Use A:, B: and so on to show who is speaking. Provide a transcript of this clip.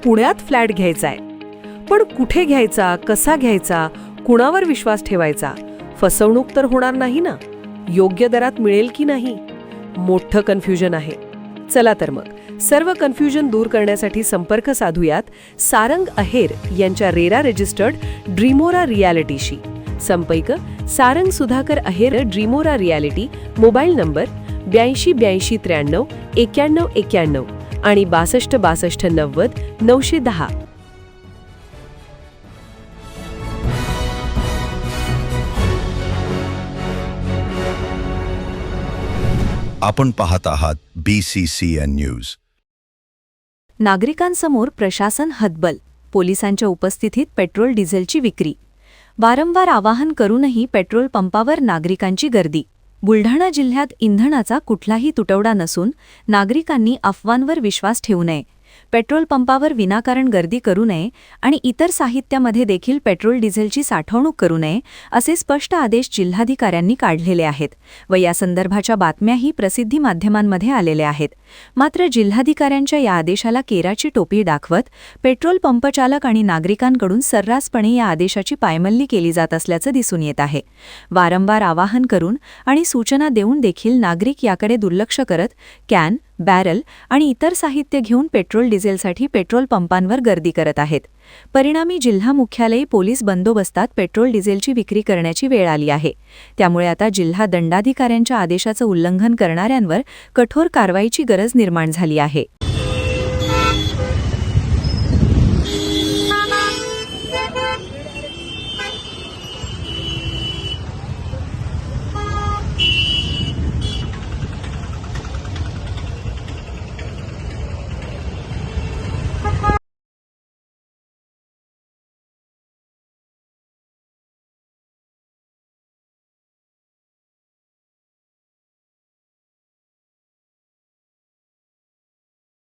A: पुण्यात फ्लॅट घ्यायचाय. पण कुठे घ्यायचा, कसा घ्यायचा, कुणावर विश्वास ठेवायचा? फसवणूक तर होणार नाही ना? योग्य दरात मिळेल की नाही? मोठं कन्फ्युजन आहे. चला तर मग सर्व कन्फ्युजन दूर करण्यासाठी संपर्क साधूयात सारंग अहेर यांच्या रेरा रजिस्टर्ड ड्रीमोरा रियालिटीशी. संपर्क सारंग सुधाकर अहेर, ड्रीमोरा रियालिटी. मोबाईल नंबर 82 83 93 91 आणि 62 62 90 910.
B: आपण पाहत आहात BCCN न्यूज.
C: नागरिकांसमोर प्रशासन हतबल. पोलिसांच्या उपस्थितीत पेट्रोल डिझेलची विक्री. वारंवार आवाहन करूनही पेट्रोल पंपावर नागरिकांची गर्दी. बुलढाणा जिल्ह्यात इंधनाचा कुठलाही तुटवडा नसून नागरिकांनी अफवांवर विश्वास ठेवू नये. पेट्रोल पंपावर विनाकारण गर्दी करू नये आणि इतर साहित्यामध्ये देखील पेट्रोल डिझेलची साठवणूक करू नये असे स्पष्ट आदेश जिल्हाधिकाऱ्यांनी काढलेले आहेत व या संदर्भाच्या बातम्याही प्रसिद्धी माध्यमांमध्ये आलेल्या आहेत. मात्र जिल्हाधिकाऱ्यांच्या या आदेशाला केराची टोपी दाखवत पेट्रोल पंपचालक आणि नागरिकांकडून सर्रासपणे या आदेशाची पायमल्ली केली जात असल्याचं दिसून येत आहे. वारंवार आवाहन करून आणि सूचना देऊन देखील नागरिक याकडे दुर्लक्ष करत कॅन, बॅरल आणि इतर साहित्य घेऊन पेट्रोल डिझेलसाठी पेट्रोल पंपांवर गर्दी करत आहेत. परिणामी जिल्हा मुख्यालयी पोलीस बंदोबस्तात पेट्रोल डिझेलची विक्री करण्याची वेळ आली आहे. त्यामुळे आता जिल्हा दंडाधिकाऱ्यांच्या आदेशाचं उल्लंघन करणाऱ्यांवर कठोर कारवाईची गरज निर्माण झाली आहे.